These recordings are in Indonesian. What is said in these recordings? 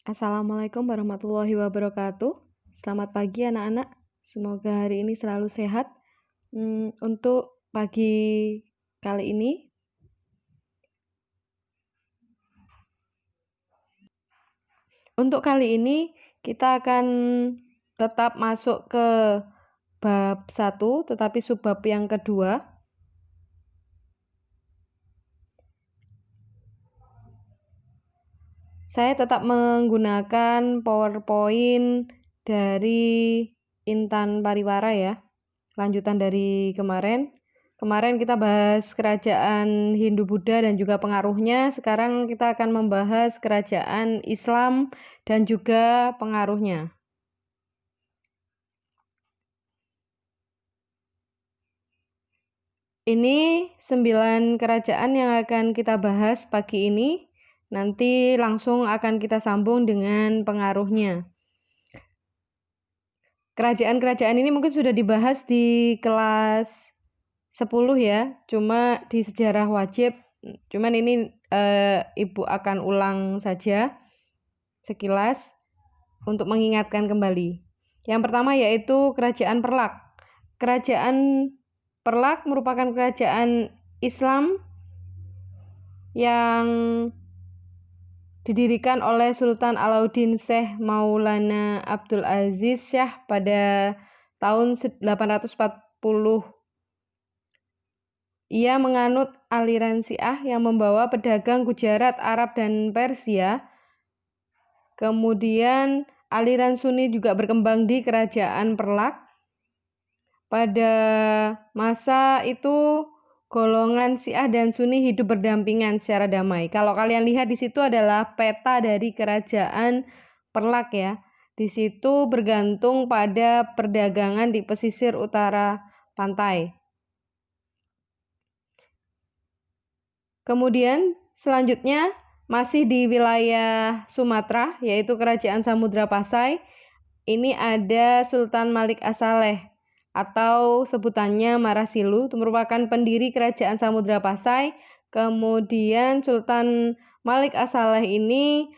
Assalamualaikum warahmatullahi wabarakatuh. Selamat pagi anak-anak. Semoga hari ini selalu sehat. Untuk pagi kali ini, kita akan tetap masuk ke bab 1, tetapi subbab yang kedua. Saya tetap menggunakan PowerPoint dari Intan Pariwara ya. Lanjutan dari kemarin. Kemarin kita bahas kerajaan Hindu-Buddha dan juga pengaruhnya. Sekarang kita akan membahas kerajaan Islam dan juga pengaruhnya. Ini 9 kerajaan yang akan kita bahas pagi ini. Nanti langsung akan kita sambung dengan pengaruhnya. Kerajaan-kerajaan ini mungkin sudah dibahas di kelas 10 ya, cuma di sejarah wajib. Cuman ini Ibu akan ulang saja sekilas untuk mengingatkan kembali. Yang pertama yaitu Kerajaan Perlak. Kerajaan Perlak merupakan kerajaan Islam yang didirikan oleh Sultan Alauddin Syekh Maulana Abdul Aziz Shah pada tahun 840. Ia menganut aliran Syiah yang membawa pedagang Gujarat, Arab, dan Persia. Kemudian aliran Sunni juga berkembang di Kerajaan Perlak. Pada masa itu golongan Syiah dan Sunni hidup berdampingan secara damai. Kalau kalian lihat di situ adalah peta dari Kerajaan Perlak ya. Di situ bergantung pada perdagangan di pesisir utara pantai. Kemudian selanjutnya masih di wilayah Sumatera, yaitu Kerajaan Samudra Pasai. Ini ada Sultan Malik As-Saleh atau sebutannya Marasilu, itu merupakan pendiri Kerajaan Samudra Pasai. Kemudian Sultan Malik As-Saleh ini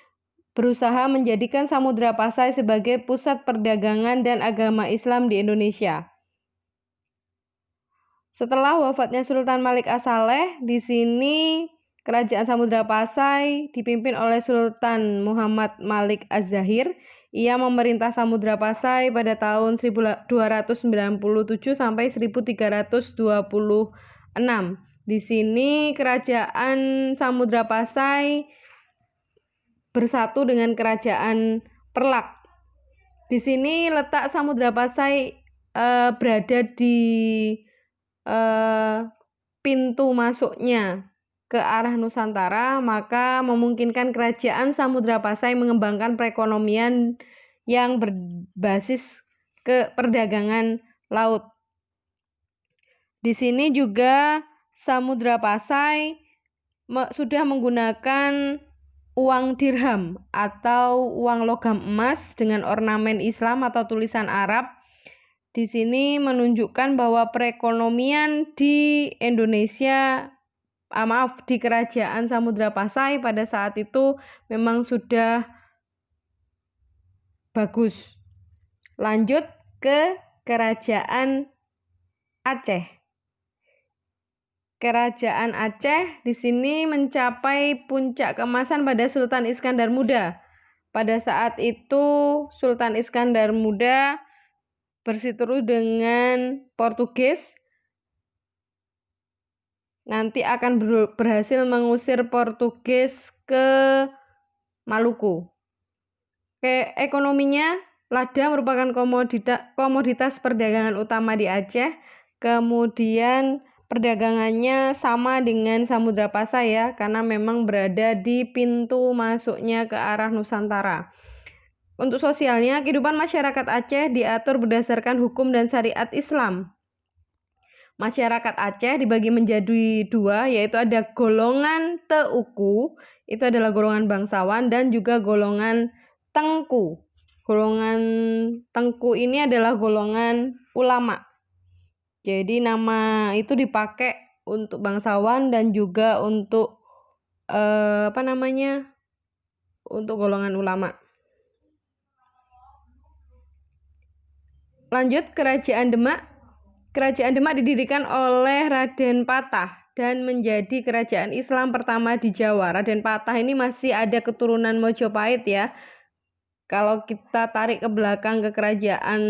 berusaha menjadikan Samudra Pasai sebagai pusat perdagangan dan agama Islam di Indonesia. Setelah wafatnya Sultan Malik As-Saleh, di sini Kerajaan Samudra Pasai dipimpin oleh Sultan Muhammad Malik Az-Zahir. Ia memerintah Samudra Pasai pada tahun 1297 sampai 1326. Di sini Kerajaan Samudra Pasai bersatu dengan Kerajaan Perlak. Di sini letak Samudra Pasai berada di pintu masuknya ke arah Nusantara, maka memungkinkan Kerajaan Samudra Pasai mengembangkan perekonomian yang berbasis ke perdagangan laut. Di sini juga Samudra Pasai sudah menggunakan uang dirham atau uang logam emas dengan ornamen Islam atau tulisan Arab. Di sini menunjukkan bahwa perekonomian di Indonesia, di Kerajaan Samudra Pasai pada saat itu memang sudah bagus. Lanjut ke Kerajaan Aceh. Kerajaan Aceh di sini mencapai puncak keemasan pada Sultan Iskandar Muda. Pada saat itu Sultan Iskandar Muda bersiteru dengan Portugis, nanti akan berhasil mengusir Portugis ke Maluku. Ekonominya, lada merupakan komoditas perdagangan utama di Aceh. Kemudian perdagangannya sama dengan Samudra Pasai ya, karena memang berada di pintu masuknya ke arah Nusantara. Untuk sosialnya, kehidupan masyarakat Aceh diatur berdasarkan hukum dan syariat Islam. Masyarakat Aceh dibagi menjadi dua, yaitu ada golongan Teuku, itu adalah golongan bangsawan, dan juga golongan Tengku. Golongan Tengku ini adalah golongan ulama. Jadi nama itu dipakai untuk bangsawan dan juga untuk untuk golongan ulama. Lanjut, Kerajaan Demak. Kerajaan Demak didirikan oleh Raden Patah dan menjadi kerajaan Islam pertama di Jawa. Raden Patah ini masih ada keturunan Mojopahit ya. Kalau kita tarik ke belakang ke kerajaan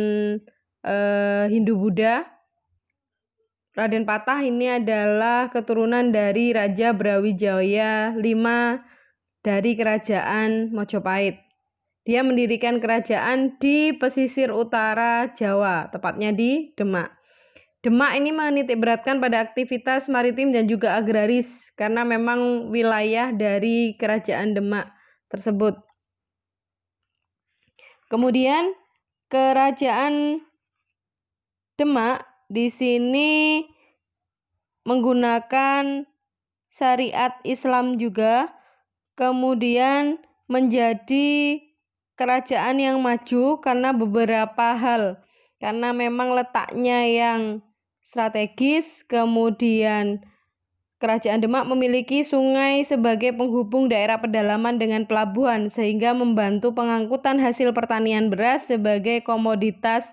Hindu-Buddha, Raden Patah ini adalah keturunan dari Raja Brawijaya V dari kerajaan Mojopahit. Dia mendirikan kerajaan di pesisir utara Jawa, tepatnya di Demak. Demak ini menitikberatkan pada aktivitas maritim dan juga agraris karena memang wilayah dari kerajaan Demak tersebut. Kemudian kerajaan Demak di sini menggunakan syariat Islam juga, kemudian menjadi kerajaan yang maju karena beberapa hal. Karena memang letaknya yang strategis, kemudian kerajaan Demak memiliki sungai sebagai penghubung daerah pedalaman dengan pelabuhan sehingga membantu pengangkutan hasil pertanian beras sebagai komoditas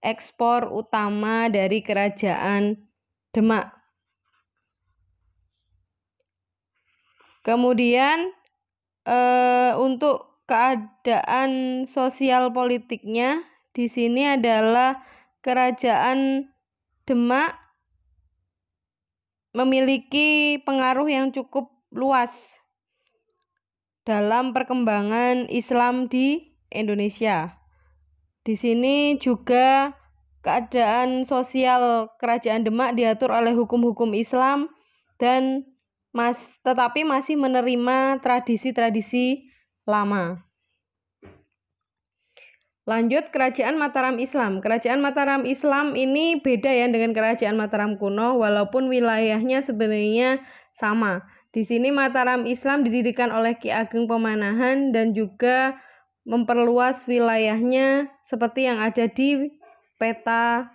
ekspor utama dari kerajaan Demak. Kemudian untuk keadaan sosial politiknya di sini adalah kerajaan Demak memiliki pengaruh yang cukup luas dalam perkembangan Islam di Indonesia. Di sini juga keadaan sosial kerajaan Demak diatur oleh hukum-hukum Islam dan tetapi masih menerima tradisi-tradisi lama. Lanjut, Kerajaan Mataram Islam. Kerajaan Mataram Islam ini beda ya dengan Kerajaan Mataram kuno, walaupun wilayahnya sebenarnya sama. Di sini Mataram Islam didirikan oleh Ki Ageng Pemanahan dan juga memperluas wilayahnya seperti yang ada di peta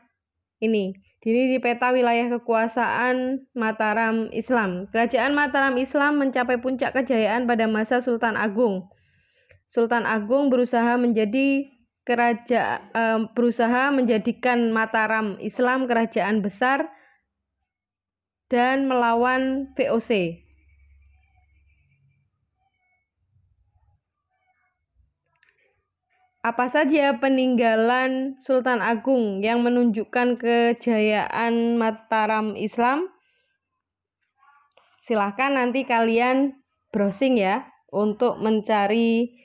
ini. Di peta wilayah kekuasaan Mataram Islam. Kerajaan Mataram Islam mencapai puncak kejayaan pada masa Sultan Agung. Sultan Agung berusaha menjadikan Mataram Islam kerajaan besar dan melawan VOC. Apa saja peninggalan Sultan Agung yang menunjukkan kejayaan Mataram Islam? Silahkan nanti kalian browsing ya untuk mencari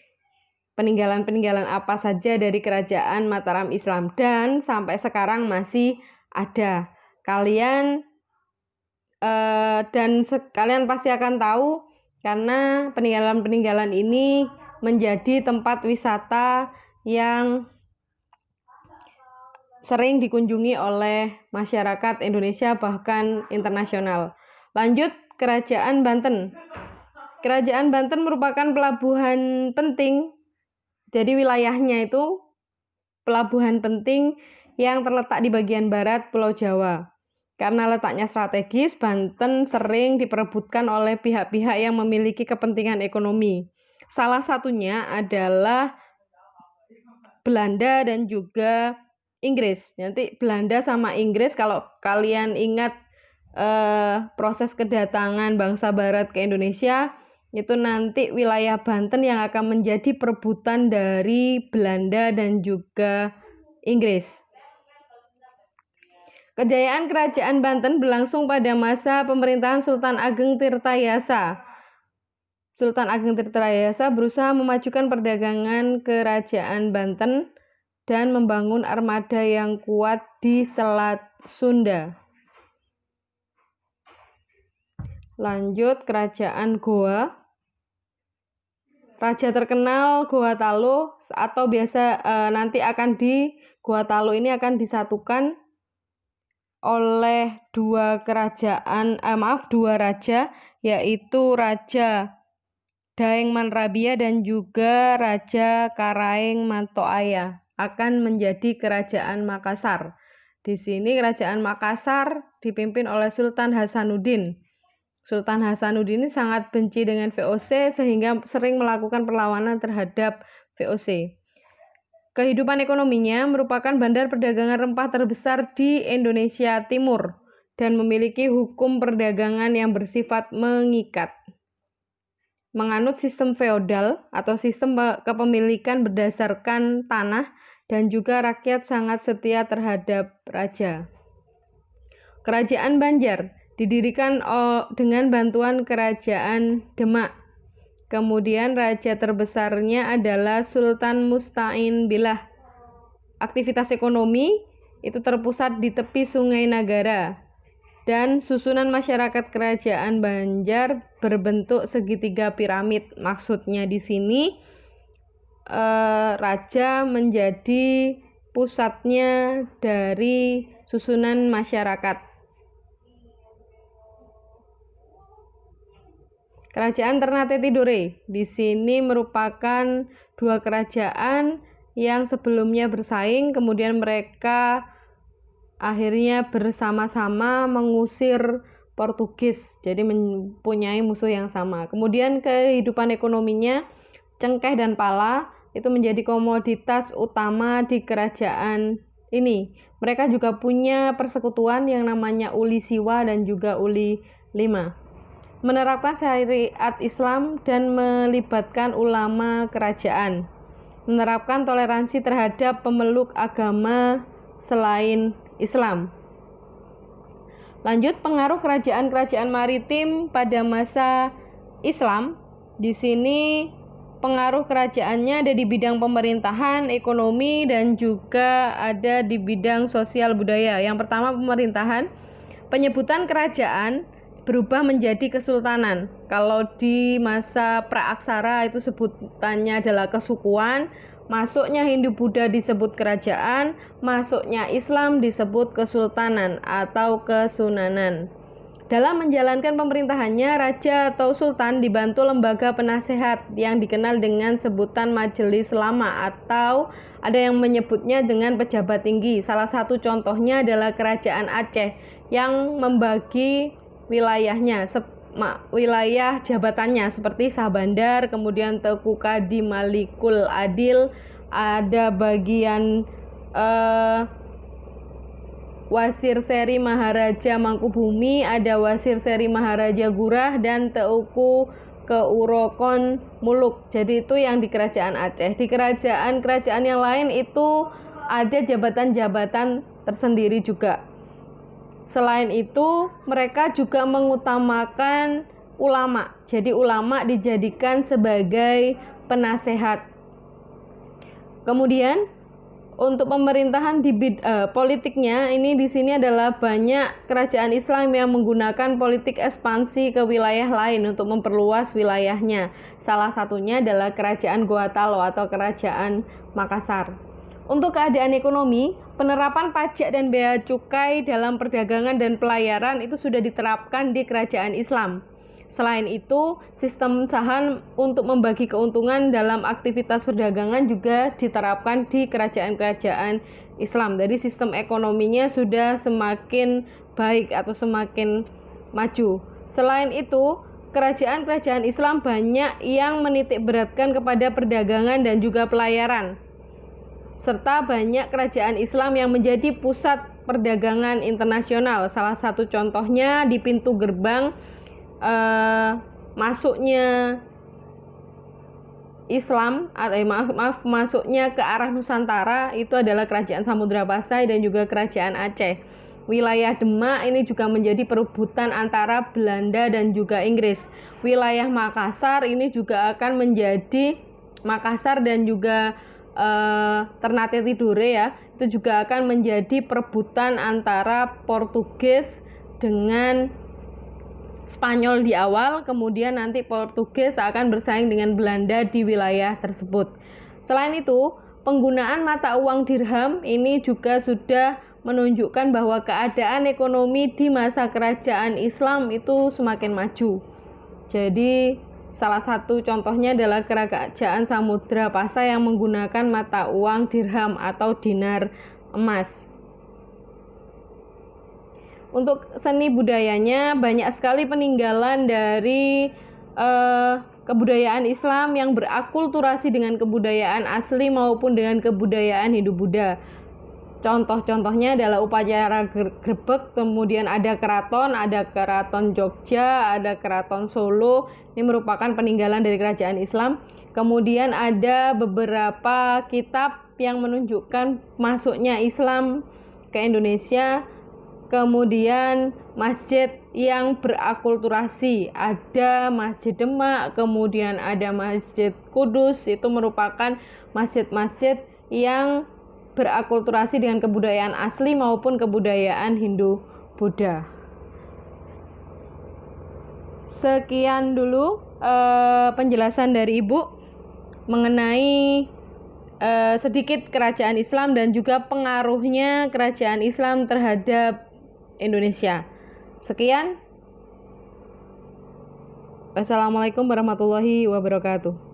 peninggalan-peninggalan apa saja dari kerajaan Mataram Islam dan sampai sekarang masih ada. Kalian pasti akan tahu karena peninggalan-peninggalan ini menjadi tempat wisata yang sering dikunjungi oleh masyarakat Indonesia bahkan internasional. Lanjut, Kerajaan Banten. Kerajaan Banten merupakan pelabuhan penting. Jadi wilayahnya itu pelabuhan penting yang terletak di bagian barat Pulau Jawa. Karena letaknya strategis, Banten sering diperebutkan oleh pihak-pihak yang memiliki kepentingan ekonomi. Salah satunya adalah Belanda dan juga Inggris. Nanti Belanda sama Inggris, kalau kalian ingat proses kedatangan bangsa barat ke Indonesia, itu nanti wilayah Banten yang akan menjadi perebutan dari Belanda dan juga Inggris. Kejayaan Kerajaan Banten berlangsung pada masa pemerintahan Sultan Ageng Tirtayasa. Sultan Ageng Tirtayasa berusaha memajukan perdagangan Kerajaan Banten dan membangun armada yang kuat di Selat Sunda. Lanjut, Kerajaan Goa. Raja terkenal Goa Talo atau biasa nanti akan di Goa Talo ini akan disatukan oleh dua raja, yaitu Raja Daeng Manrabia dan juga Raja Karaeng Mantoaya akan menjadi Kerajaan Makassar. Di sini Kerajaan Makassar dipimpin oleh Sultan Hasanuddin. Sultan Hasanuddin ini sangat benci dengan VOC sehingga sering melakukan perlawanan terhadap VOC. Kehidupan ekonominya merupakan bandar perdagangan rempah terbesar di Indonesia Timur dan memiliki hukum perdagangan yang bersifat mengikat. Menganut sistem feodal atau sistem kepemilikan berdasarkan tanah dan juga rakyat sangat setia terhadap raja. Kerajaan Banjar didirikan dengan bantuan Kerajaan Demak. Kemudian raja terbesarnya adalah Sultan Musta'in Billah. Aktivitas ekonomi itu terpusat di tepi Sungai Nagara. Dan susunan masyarakat Kerajaan Banjar berbentuk segitiga piramid. Maksudnya di sini raja menjadi pusatnya dari susunan masyarakat. Kerajaan Ternate Tidore di sini merupakan dua kerajaan yang sebelumnya bersaing, kemudian mereka akhirnya bersama-sama mengusir Portugis, jadi mempunyai musuh yang sama. Kemudian kehidupan ekonominya, cengkeh dan pala itu menjadi komoditas utama di kerajaan ini. Mereka juga punya persekutuan yang namanya Uli Siwa dan juga Uli Lima. Menerapkan syariat Islam dan melibatkan ulama kerajaan. Menerapkan toleransi terhadap pemeluk agama selain Islam. Lanjut, pengaruh kerajaan-kerajaan maritim pada masa Islam. Di sini pengaruh kerajaannya ada di bidang pemerintahan, ekonomi, dan juga ada di bidang sosial budaya. Yang pertama, pemerintahan. Penyebutan kerajaan berubah menjadi kesultanan. Kalau di masa praaksara itu sebutannya adalah kesukuan, masuknya Hindu-Buddha disebut kerajaan, masuknya Islam disebut kesultanan atau kesunanan. Dalam menjalankan pemerintahannya, raja atau sultan dibantu lembaga penasehat yang dikenal dengan sebutan majelis lama atau ada yang menyebutnya dengan pejabat tinggi. Salah satu contohnya adalah kerajaan Aceh yang membagi wilayahnya, wilayah jabatannya seperti Sabandar, kemudian Teku Kadi Malikul Adil, ada bagian Wasir Seri Maharaja Mangkubumi, ada Wasir Seri Maharaja Gurah, dan Teuku Keurokon Muluk. Jadi itu yang di kerajaan Aceh. Di kerajaan-kerajaan yang lain itu ada jabatan-jabatan tersendiri juga. Selain itu, mereka juga mengutamakan ulama. Jadi ulama dijadikan sebagai penasehat. Kemudian untuk pemerintahan di politiknya ini di sini adalah banyak kerajaan Islam yang menggunakan politik ekspansi ke wilayah lain untuk memperluas wilayahnya. Salah satunya adalah kerajaan Gorontalo atau kerajaan Makassar. Untuk keadaan ekonomi, penerapan pajak dan bea cukai dalam perdagangan dan pelayaran itu sudah diterapkan di kerajaan Islam. Selain itu, sistem saham untuk membagi keuntungan dalam aktivitas perdagangan juga diterapkan di kerajaan-kerajaan Islam. Jadi sistem ekonominya sudah semakin baik atau semakin maju. Selain itu, kerajaan-kerajaan Islam banyak yang menitik beratkan kepada perdagangan dan juga pelayaran. Serta banyak kerajaan Islam yang menjadi pusat perdagangan internasional. Salah satu contohnya di pintu gerbang masuknya Islam, masuknya ke arah Nusantara itu adalah kerajaan Samudra Pasai dan juga kerajaan Aceh. Wilayah Demak ini juga menjadi perebutan antara Belanda dan juga Inggris. Wilayah Makassar ini juga akan menjadi Makassar dan juga Ternate Tidore ya, itu juga akan menjadi perebutan antara Portugis dengan Spanyol di awal, kemudian nanti Portugis akan bersaing dengan Belanda di wilayah tersebut. Selain itu, penggunaan mata uang dirham ini juga sudah menunjukkan bahwa keadaan ekonomi di masa kerajaan Islam itu semakin maju. Jadi salah satu contohnya adalah kerajaan Samudra Pasai yang menggunakan mata uang dirham atau dinar emas. Untuk seni budayanya banyak sekali peninggalan dari kebudayaan Islam yang berakulturasi dengan kebudayaan asli maupun dengan kebudayaan Hindu-Buddha. Contoh-contohnya adalah upacara grebek, kemudian ada keraton Jogja, ada keraton Solo. Ini merupakan peninggalan dari kerajaan Islam. Kemudian ada beberapa kitab yang menunjukkan masuknya Islam ke Indonesia. Kemudian masjid yang berakulturasi, ada Masjid Demak, kemudian ada Masjid Kudus. Itu merupakan masjid-masjid yang berakulturasi dengan kebudayaan asli maupun kebudayaan Hindu-Buddha. Sekian dulu penjelasan dari Ibu mengenai sedikit kerajaan Islam dan juga pengaruhnya kerajaan Islam terhadap Indonesia. Sekian. Wassalamualaikum warahmatullahi wabarakatuh.